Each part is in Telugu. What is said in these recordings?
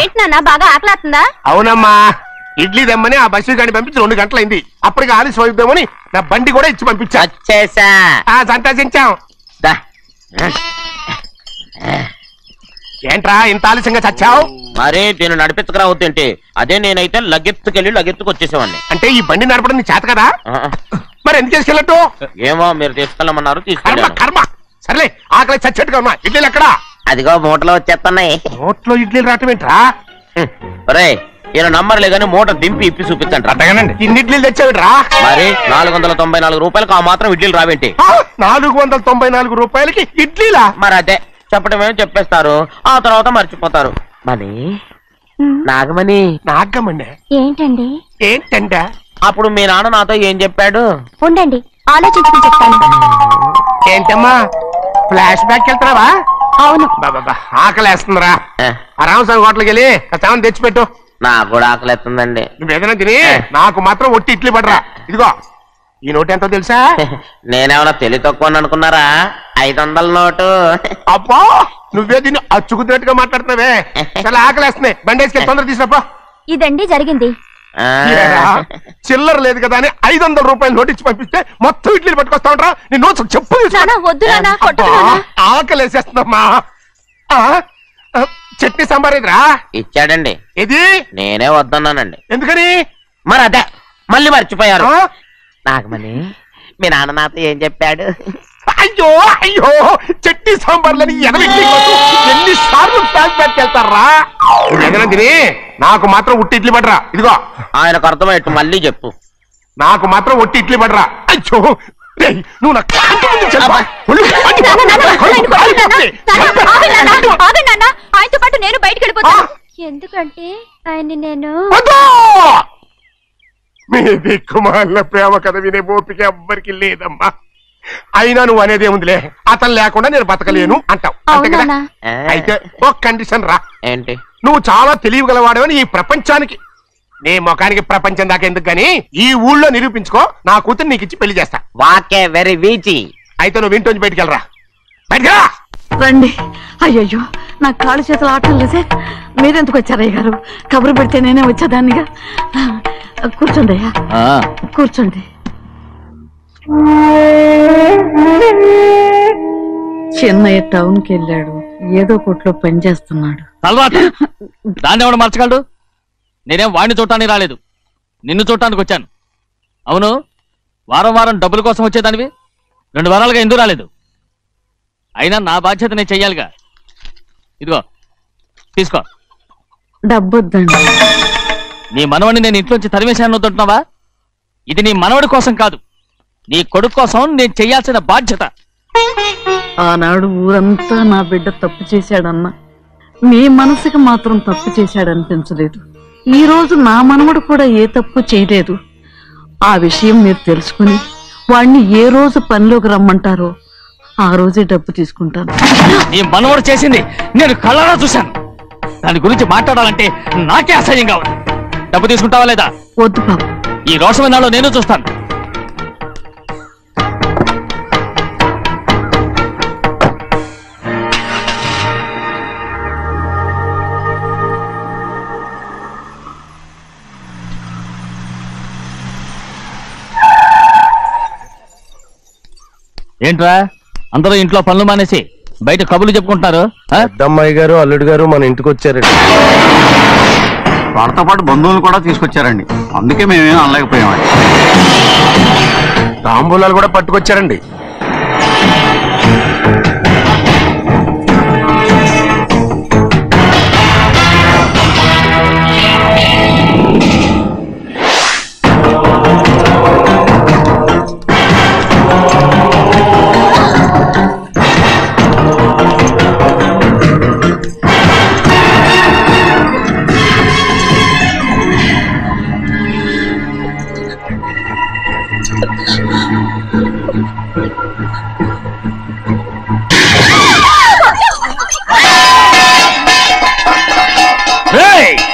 ఏంటి నాన్న బాగా ఆకలాతుందా? అవునమ్మా, ఇడ్లీ దమ్మని ఆ బస్సు గాని పంపించి 2 గంటలైంది. అప్పటికి ఆలస్యం అయిపోదామని నా బండి కూడా ఇచ్చి పంపించా. సంతోషించాం. ఏంట్రా ఇంత ఆలస్యంగా చచ్చావు? మరే నేను నడిపించకరావద్దేంటి? అదే నేనైతే లగెత్తుకెళ్ళి లగెత్తుకు వచ్చేసేవాడిని. అంటే ఈ బండి నడపడం నీ చేత కదా? మరి ఎందుకు తీసుకెళ్ళట్టు? ఏమో మీరు తీసుకెళ్ళమన్నారు, తీసుకెళ్ళాను. కర్మ. సర్లే, ఆకలి చచ్చేట్టుగా ఉన్నా. ఇడ్లీలు ఎక్కడా? అదిగో మూటలో వచ్చేస్తున్నాయి. మూటలో ఇడ్లీలు రావటం ఏంట్రా? రే ఈయన నంబర్లే గానీ మూట దింపి ఇప్పి చూపించండి. అట్టగానండి. ఇన్ని ఇడ్లీలు తెచ్చావిడ్రా? మరి 494 రూపాయలకు ఆ మాత్రం ఇడ్లీలు రావేంటి? 494 రూపాయలకి ఇడ్లీలా? మరి అదే చెప్పడమేమో చెప్పేస్తారు, ఆ తర్వాత మర్చిపోతారు. మనీ నాగమణి. నాగమణి ఏంటండి? ఏంటంటే అప్పుడు మీ నాన్న నాతో ఏం చెప్పాడు? ఉండండి ఆలోచించుకుని చెప్తాను. ఏంటమ్మా ఫ్లాష్ బ్యాక్ వెళ్తున్నావా? అవును. బాబా ఆకలేస్తుందిరా. రామస్వామి హోటల్కి వెళ్ళి కాస్త తెచ్చిపెట్టు. నాకు కూడా ఆకలేస్తుందండి. నువ్వేదైనా తిని నాకు మాత్రం ఒట్టి ఇడ్లీ పడరా. ఇదిగో ఈ నోటు ఎంతో తెలుసా? నేనేమన్నా తెలివి తక్కువ అనుకున్నారా? 500 నోటు. అబ్బా నువ్వే దీన్ని అచ్చుకుతున్నట్టుగా మాట్లాడుతున్నావే. చాలా ఆకలేస్తున్నాయి. బండేసుకెళ్ళి తొందర తీసినప్పా. ఇదండి జరిగింది. చిల్లర లేదు కదా అని 500 రూపాయలు నోటిచ్చి పంపిస్తే మొత్తం ఇడ్లీలు పట్టుకొస్తా ఉంటా. నీ నోట్స్ చెప్పు. ఆకలేసేస్తుందమ్మా. చట్నీ సాంబార్ ఇదిరా? ఇచ్చాడండి. ఇది నేనే వద్దన్నానండి. ఎందుకని? మరి అదే మళ్ళీ మర్చిపోయారు. నాగమణి మీ నాన్న నాతో ఏం చెప్పాడు? అయ్యో అయ్యో చట్నీ సాంబార్లని ఎన్నిసార్లు ప్యాక్ పెట్టుకెళ్తారా? తిని నాకు మాత్రం ఉట్టి ఇడ్లీ పడరా. ఇదిగో ఆయనకు అర్థమయ్యట్టు మళ్ళీ చెప్పు. నాకు మాత్రం ఒట్టి ఇడ్లీ పడరా. అయ్యో నువ్వు ఆయనతో పాటు నేను బయటకు వెళ్ళిపోతాను. ఎందుకంటే ఆయన్ని నేను మీ దిక్కుమాల ప్రేమ కథ వినే ఓపిక ఎవ్వరికి లేదమ్మా. అయినా నువ్వు అనేదేముందిలే, అతను లేకుండా నేను బతకలేను అంటావు అంతే కదా? అయితే ఒక కండిషన్ రా. ఏంటి? నువ్వు చాలా తెలియగలవాడవని ఈ ప్రపంచానికి, నీ ముఖానికి ప్రపంచం దాకా ఎందుకు గాని ఈ ఊళ్ళో నిరూపించుకో. నా కూతురు నీకు ఇచ్చి పెళ్లి చేస్తా. వాకే వెరీ వీచి. అయితే నువ్వు ఇంటి బయటికి వెళ్ళరా. బయటకెళ్ళా రండి. అయ్యయ్యో నా కాళ్ళు చేతులు ఆటం లేదే. మీరెందుకు వచ్చారయ్య గారు? కబురు పెడితే నేనే వచ్చేదాన్నిగా. కూర్చోండి అయ్యా, కూర్చోండి. చిన్నయ్య టౌన్కి వెళ్ళాడు, ఏదో కొట్లో పని చేస్తున్నాడు. దాన్ని ఎవడు మర్చగలడు? నేనేం వాడిని చూడటానికి రాలేదు, నిన్ను చూడటానికి వచ్చాను. అవును, వారం వారం డబ్బుల కోసం వచ్చేదానివి 2 వారాలుగా ఎందుకు రాలేదు? అయినా నా బాధ్యత నేను చెయ్యాలిగా. ఇదిగో తీసుకో. డబ్బొద్దండి. నీ మనవడిని నేను ఇంట్లోంచి తరిమేశాను వద్దంటున్నావా? ఇది నీ మనవడి కోసం కాదు, నీ కొడుకు కోసం నేను చెయ్యాల్సిన బాధ్యత. ఆనాడు ఊరంతా నా బిడ్డ తప్పు చేశాడన్నా మీ మనసుకి మాత్రం తప్పు చేశాడనిపించలేదు. ఈ రోజు నా మనవడు కూడా ఏ తప్పు చేయలేదు. ఆ విషయం మీరు తెలుసుకుని వాణ్ణి ఏ రోజు పనిలోకి రమ్మంటారో ఆ రోజే డబ్బు తీసుకుంటాను. నీ మనవడు చేసింది నేను కళ్ళారా చూశాను. దాని గురించి మాట్లాడాలంటే నాకే అసహ్యంగా ఉంది. డబ్బు తీసుకుంటావా లేదా? వద్దు బాబు. ఈ రోషమన్నాలో నేను చూస్తాను. ఏంట్రా అందరూ ఇంట్లో పనులు మానేసి బయట కబుర్లు చెప్పుకుంటున్నారు? పెద్దమ్మాయి గారు అల్లుడు గారు మన ఇంటికి వచ్చారండి. వారితో పాటు బంధువులు కూడా తీసుకొచ్చారండి, అందుకే మేమేం అనలేకపోయామండి. తాంబూలాలు కూడా పట్టుకొచ్చారండి.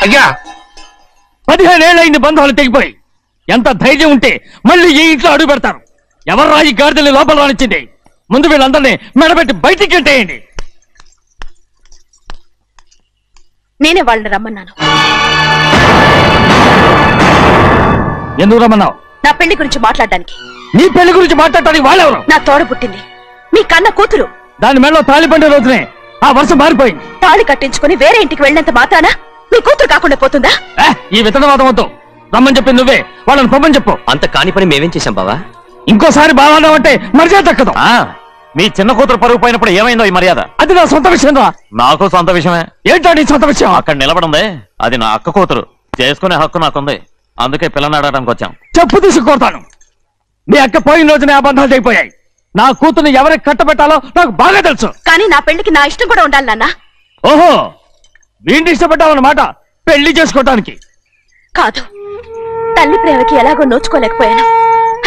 అయ్యా 15 ఏళ్ళైంది బంధాలు తెగిపోయి. ఎంత ధైర్యం ఉంటే మళ్ళీ ఈ ఇంట్లో అడుగు పెడతారు? ఎవర్రా ఈ గాడిదల్ని లోపల రానిచ్చింది? ముందు వీళ్ళందరినీ మెడబెట్టి బయటికి గెంటేయండి. నేనే వాళ్ళని రమ్మన్నాను. ఎందుకు రమ్మన్నావు? నా పెళ్లి గురించి మాట్లాడడానికి. నీ పెళ్లి గురించి మాట్లాడటానికి వాళ్ళెవరు? నా తోడ పుట్టింది, మీ కన్న కూతురు. దాని మెడలో తాళి పండే రోజునే ఆ వర్షం మారిపోయింది. తాళి కట్టించుకుని వేరే ఇంటికి వెళ్ళినంత మాత్రాన మీ కూతురు కాకుండా పోతుందా? ఈ విత్తనవాదం వద్దు. రమ్మని చెప్పి నువ్వే, వాళ్ళని పొమ్మని చెప్పు. అంత కాని పని మేమేం చేశాం బావా? ఇంకోసారి బాగా అంటే మర్యాద దక్కదు. మీ చిన్న కూతురు పరుగు పోయినప్పుడు ఏమైందో ఈ మర్యాద? అది నా సొంత విషయం రా. నాకు సొంత విషయమే. ఏంటో నీ సొంత విషయం? అక్కడ నిలబడిందే అది నా అక్క కూతురు. చేసుకునే హక్కు నాకుంది. అందుకే పిల్లని అడగడానికి వచ్చాం. చెప్పు తీసుకొడతాను. మీ అక్క పోయిన రోజునే అబద్ధాలు అయిపోయాయి. నా కూతుర్ని ఎవరికి కట్టబెట్టాలో నాకు బాగా తెలుసు. కానీ నా పెళ్లికి నా ఇష్టం కూడా ఉండాలి నాన్న. ఓహో, వీడిని ఇష్టపడ్డావన్నమాట పెళ్లి చేసుకోవటానికి. కాదు, తల్లి ప్రేమకి ఎలాగో నోచుకోలేకపోయాను.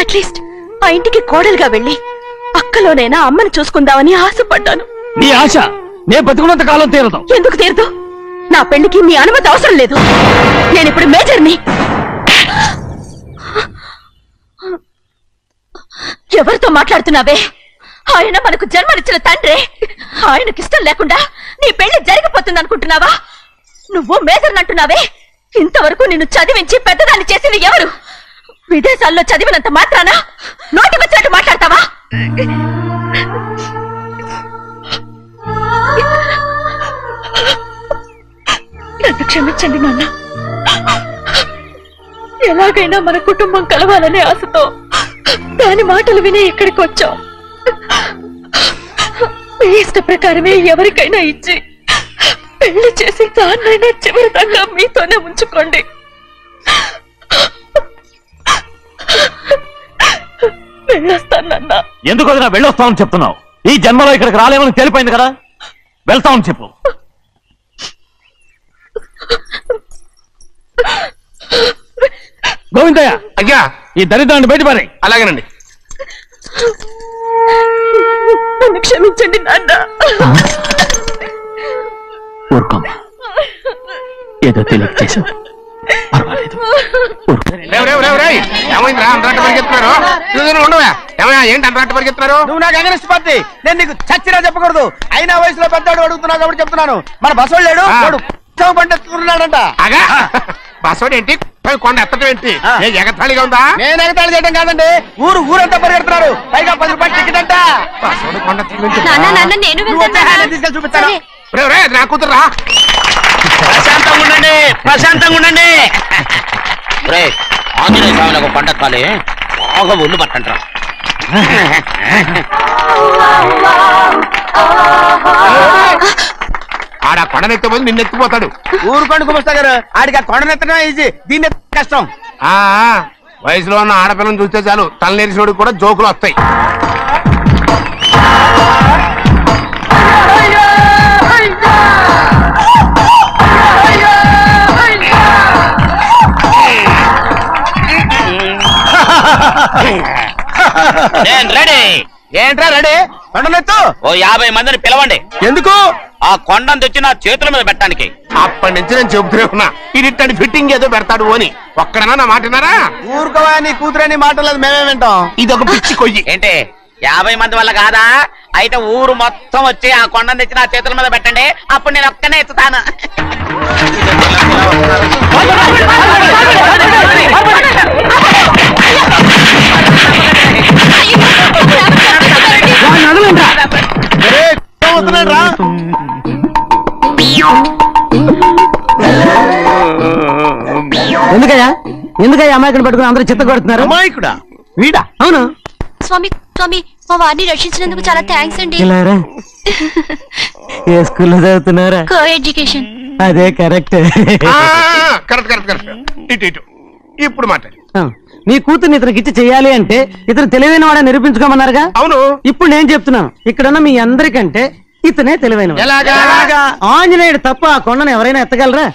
అట్లీస్ట్ ఆ ఇంటికి కోడలుగా వెళ్ళి అక్కలోనైనా అమ్మని చూసుకుందామని ఆశపడ్డాను. నీ ఆశ నే బతుకున్నంత కాలం తీరదు. ఎందుకు తీరదు? నా పెళ్లికి మీ అనుమతి అవసరం లేదు. నేను ఇప్పుడు మేజర్ని. ఎవరితో మాట్లాడుతున్నావే? ఆయన మనకు జన్మనిచ్చిన తండ్రి. ఆయనకిష్టం లేకుండా నీ పెళ్లి జరిగిపోతుంది అనుకుంటున్నావా? నువ్వు మేజర్ అంటున్నావే. ఇంతవరకు నిన్ను చదివించి పెద్దదాన్ని చేసింది ఎవరు? విదేశాల్లో చదివినంత మాత్రాన నోటి వచ్చినట్టు మాట్లాడతావా? నన్ను క్షమించండి నాన్న. ఎలాగైనా మన కుటుంబం కలవాలనే ఆశతో దాని మాటలు విని ఇక్కడికి వచ్చాం. మీ ఇష్ట ప్రకారమే ఎవరికైనా ఇచ్చి పెళ్లి చేసి దాన్నైనా చివరి దాకా మీతోనే ఉంచుకోండి. వెళ్ళొస్తానన్నా. ఎందుకు వదినా వెళ్ళొస్తామని చెప్తున్నావు? ఈ జన్మలో ఇక్కడికి రాలేమని తెలిపోయింది కదా. వెళ్తామని చెప్పు. గోవిందయ్య, అయ్యా ఈ దరిద్రాన్ని బయటపడి. అలాగేనండి. నన్ను క్షమించండి నాన్న. ఊరుకోమ్మా, ఏదో తెలియక చేసావు, పర్వాలేదు. ఏమైందిరా అంతరాట పరిగెత్తున్నారు? ఉండవా? ఏమయ్యా ఏంటి అంతరాట పరిగెత్తున్నారు? నువ్వు నాకు అగనిస్ట్ పార్టీ. నేను నీకు చచ్చినా చెప్పకూడదు. అయినా వయసులో పెద్దవాడు అడుగుతున్నావు కాబట్టి చెప్తున్నాను. మన బసోడు లేడు, వాడు పండిస్తున్నాడంట. అగా బసోడు ఏంటి? కొండ ఎత్తడం ఏంటి? ఎగతాళిగా ఉందా? నేను ఎగతాళి చేయడం కాదండి, ఊరంతా పరిగెడుతున్నారు. పైగా 10 రూపాయలు టికెట్ అంట. బసోడు కొండ తీసుకెళ్ళి చూపిస్తాను. నా కూతురా. ప్రశాంతంగా ఉండండి, ప్రశాంతంగా ఉండండి. ఆంజనేయ స్వామి ఒక పండగ కాలే బాగా ఒళ్ళు పట్టంటారా. ఆడ కొండనెత్తపోతే నిన్నెత్తిపోతాడు. ఊరుకోండి కుమస్తా గారు, ఆడికి ఆ కొండనెత్తడం ఈజీ, దీన్ని కష్టం. వయసులో ఉన్న ఆడపిల్లని చూస్తే చాలు తలనేరిసినోడికి కూడా జోకులు వస్తాయి. రెడీ. ఏంట్రా రెడీ? కొండనెత్తు. ఓ 50 మందిని పిలవండి. ఎందుకు? ఆ కొండను తెచ్చి నా చేతుల మీద పెట్టడానికి. అప్పటి నుంచి నేను చెబుతూనే ఉన్నా ఇది ఫిట్టింగ్ ఏదో పెడతాడు అని. ఒక్కడనా నా మాటనారా? ఊరుకోవా, నీ కూతురని మాటలేదు, మేమే వింటాం. ఇది ఒక పిచ్చి కొయ్యి. ఏంటి 50 మంది వల్ల కాదా? అయితే ఊరు మొత్తం వచ్చి ఆ కొండను తెచ్చి నా చేతుల మీద పెట్టండి. అప్పుడు నేను ఒక్కనే ఎత్తుతాను. ఎందుకయ్యా అమాయకుని పట్టుకుని అందరూ చిత్త కొడుతున్నారు? అమాయకుడా? వీడా? అవును. స్వామి స్వామి, మా వారిని రక్షించినందుకు చాలా థ్యాంక్స్ అండి. ఏ స్కూల్లో చదువుతున్నారా? Co education. అదే కరెక్ట్. Correct correct correct. ఇటు ఇప్పుడు మాట్లాడు. నీ కూతుర్ని ఇతనికి ఇచ్చి చెయ్యాలి అంటే ఇతను తెలివైన వాడని నిరూపించుకోమన్నారుగా. అవును. ఇప్పుడు నేను చెప్తున్నాను, ఇక్కడున్న మీ అందరికంటే ఇతనే తెలివైన. ఆంజనేయుడు తప్ప ఆ కొండను ఎవరైనా ఎత్తగలరా?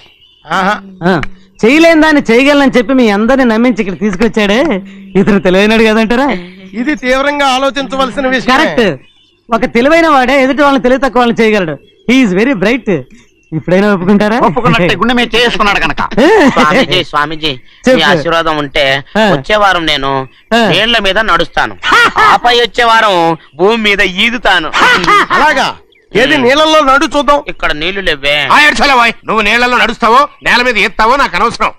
చేయలేని దాన్ని చేయగలనని చెప్పి మీ అందరిని నమ్మించి ఇక్కడ తీసుకొచ్చాడే, ఇతను తెలివైనడు కదంటారా? ఇది తీవ్రంగా ఆలోచించవలసిన విషయం. కరెక్ట్. ఒక తెలివైన వాడే ఎదుటి వాళ్ళని తెలివి తక్కువ వాళ్ళని చేయగలడు. He is very bright. ఇప్పుడైనా ఒప్పుకుంటారా? ఒప్పుకున్నట్టే గుండె మీద చేసుకున్నాడు కనుక. స్వామీజీ స్వామీజీ, మీ ఆశీర్వాదం ఉంటే వచ్చే వారం నేను నీళ్ల మీద నడుస్తాను. ఆపై వచ్చే వారం భూమి మీద ఈదుతాను. అలాగా? ఏది నీళ్ళల్లో నడు చూద్దాం. ఇక్కడ నీళ్లు లేవే. నువ్వు నీళ్లలో నడుస్తావో నేల మీద ఎత్తావో నాకు అనవసరం.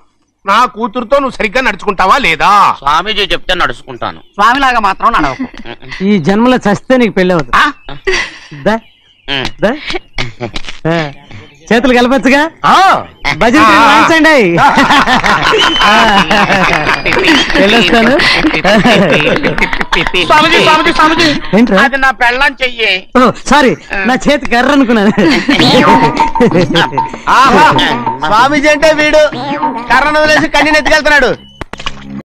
నా కూతురుతో నువ్వు సరిగ్గా నడుచుకుంటావా లేదా? స్వామీజీ చెప్తే నడుచుకుంటాను. స్వామిలాగా మాత్రం నడవకు. ఈ జన్మలో చస్తే నీకు పెళ్ళి అవుతుంది. చేతులు కలపచ్చుగా. భజన వాయించండి. వెళ్ళొస్తాను. ఏంట్రా? అది నా పెళ్ళం చెయ్యి. సారీ, నా చేతి కర్ర అనుకున్నాను. స్వామీజీ అంటే వీడు కర్రను వదిలేసి కన్నీని ఎత్తుకెళ్తున్నాడు.